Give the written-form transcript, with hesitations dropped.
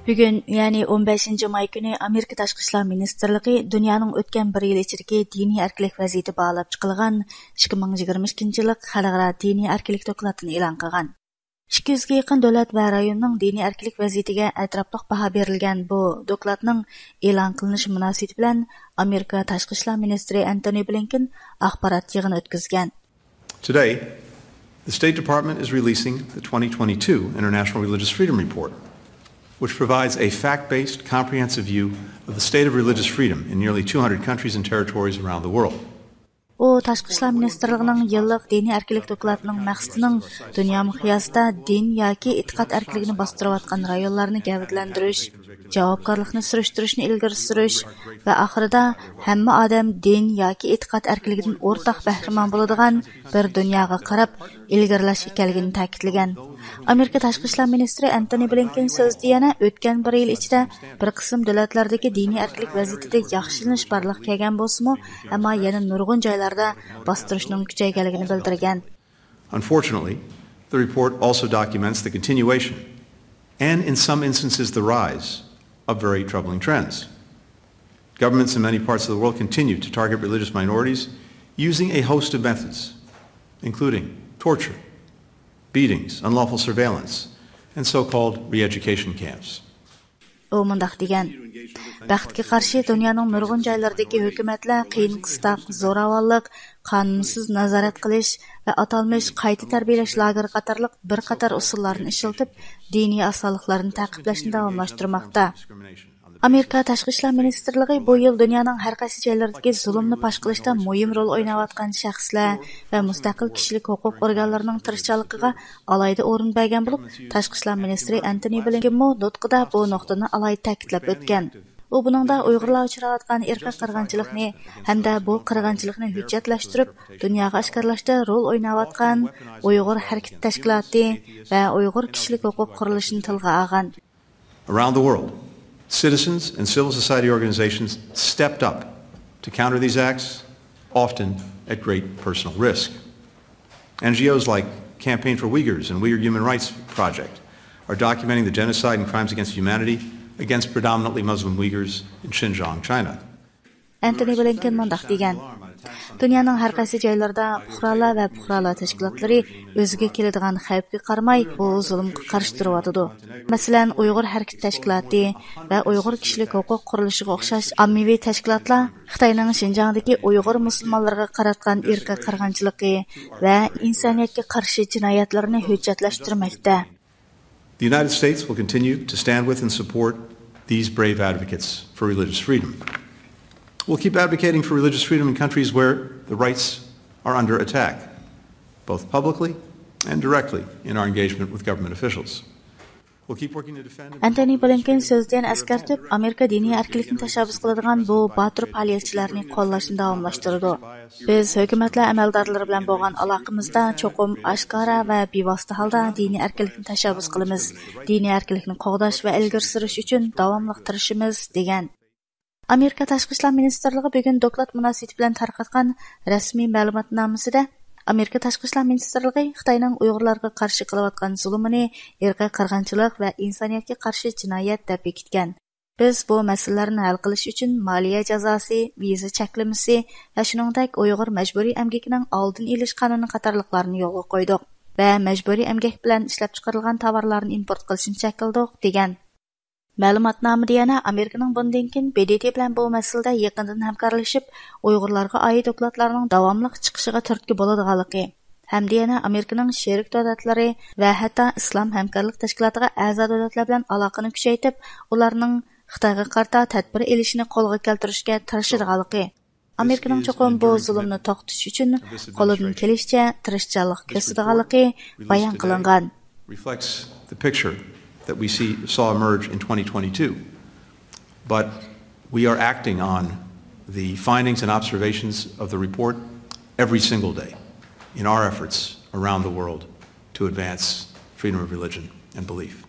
Bugun, ya'ni 15 may kuni Amerika Tashqi ishlar ministrligi dunyoning o'tgan bir yil ichidagi diniy erkinlik vaziyati bağlab chiqilgan 2022-yillik xalqaro diniy erkinlik dokladini e'lon qilgan. 200 ga yaqin davlat va rayonning diniy erkinlik vaziyatiga atrofliq baho berilgan bu dokladning e'lon qilinishi munosabati bilan Amerika Tashqi ishlar ministri Antony Blinken axborot yig'ini o'tkazgan. Today, the State Department is releasing the 2022 International Religious Freedom Report, which provides a fact-based, comprehensive view of the state of religious freedom in nearly 200 countries and territories around the world. O Tashqi ishlar ministrligining yillik diniy erkinlik dokladining maqsadining dunyo miqyosida din yoki e'tiqod erkinligini bostirayotgan rayonlarni gavdalantirish, javobgarlikni surishtirishni ilgari surish va oxirida hamma odam din yoki e'tiqod erkinligidan o'rtaq bahramon bo'ladigan bir dunyoga qarab ilgarilash ekanligini ta'kidlagan. Amerika Tashqi ishlar ministri Antony Blinken so'zida yana o'tgan bir yil ichida bir qism davlatlardagi diniy erkinlik vaziyatida yaxshilanish barliq kelgan bo'lsa-mu, ammo yana nurg'un joylarda bostirishning kuchayganligini bildirgan. Unfortunately, the report also documents the continuation and in some instances the rise of very troubling trends. Governments in many parts of the world continue to target religious minorities using a host of methods, including torture, beatings, unlawful surveillance, and so-called re-education camps. O mundaq degan. Baxtga qarshi dunyoning nurg'un joylaridagi hukumatlar qiyin-qistoq, zo'ravonlik, qonunsiz nazorat qilish va atalmish qayta tarbiyalash lageri qatorliq bir qator usullarni ishlatib, diniy asoliqlarni ta'qiblashni davomlashtirmoqda. Amerika Tashqi ishlar ministrligi bu yil dunyoning har qaysi joylaridagi zulmni fosh qilishda muhim rol o'ynayotgan shaxslar va mustaqil kishilik huquq organlarining tirishchiligiga alohida o'rin bergan bo'lib, Tashqi ishlar ministri Antony Blinken nutqida bu nuqtani alohida ta'kidlab o'tgan. U buningda Uyg'urlar uchrayotgan irqiy qirg'inchilikni hamda bu qirg'inchilikni hujjatlashtirib, dunyoga oshkorlashda rol o'ynayotgan Uyg'ur harakat tashkiloti va Uyg'ur kishilik huquq qurilishini tilga olgan. Around the world, citizens and civil society organizations stepped up to counter these acts, often at great personal risk. NGOs like Campaign for Uyghurs and Uyghur Human Rights Project are documenting the genocide and crimes against humanity against predominantly Muslim Uyghurs in Xinjiang, China. Antony Blinken mundaq degan. Dunyoning har qaysi joylarida fuqarolar va fuqarolar tashkilotlari o'ziga keladigan xavfga qaramay bu zulmga qarshi turibdi. Masalan, Uyg'ur harakat tashkiloti va Uyg'ur kishilik huquq qurilishiga o'xshash ommaviy tashkilotlar Xitoyning Xinjiangdagi Uyg'ur musulmonlarga qaratgan irqiy qirg'inchiligi va insoniyatga qarshi jinoyatlarni hujjatlashtirmoqda. The United States will continue to stand with and support these brave advocates for religious freedom. We'll keep advocating for religious freedom in countries where the rights are under attack, both publicly and directly in our engagement with government officials. We'll keep working to defend... Antony Blinken so'zdan askartib, Amerika diniy erkinlikni tashabbus qiladigan bu botir faoliyatchilarni qo'llashni davomlashtirdi. Biz hukumatlar amaldorlari bilan bo'lgan aloqamizda cho'qim oshkora va bevosita holda diniy erkinlikni tashabbus qilamiz. Diniy erkinlikni qo'g'dash va ilgari surish uchun davomli tirishimiz degan. Amerika Tashqi ishlar ministrligi bugun doklad munosabati bilan tarqatgan rasmiy ma'lumotnomasida Amerika Tashqi ishlar ministrligi Xitoyning Uyg'urlarga qarshi qilayotgan zulmini irqiy qirg'inchilik va insoniyatga qarshi jinoyat deb bekitgan. Biz bu masalalarni hal qilish uchun moliya jazosi, viza cheklamasi va shuningdek Uyg'ur majburiy emgakining oldin olish qonuni qatorliqlarni yo'lga qo'ydik va majburiy emgak bilan ishlab chiqarilgan tovarlarni import qilishni chekildik degan. Ma'lumotnomada yana Amerikaning bundan keyin BDT bilan bu masalada yaqindan hamkorlashib, Uyg'urlarga oid dokladlarning davomli chiqishiga turtki bo'ladiganligi, hamda yana Amerikaning sherik davlatlari va hatto Islom hamkorlik tashkilotiga a'zo davlatlar bilan aloqani kuchaytirib, ularning Xitoyga qarata tadbir elishini qo'lga keltirishga tirishadiganligi, Amerikaning cho'qim bu zulmni to'xtatish uchun qo'lidan kelishicha tirishchanlik ko'rsatadiganligi bayon qilingan. Reflects the picture that we saw emerge in 2022. But we are acting on the findings and observations of the report every single day in our efforts around the world to advance freedom of religion and belief.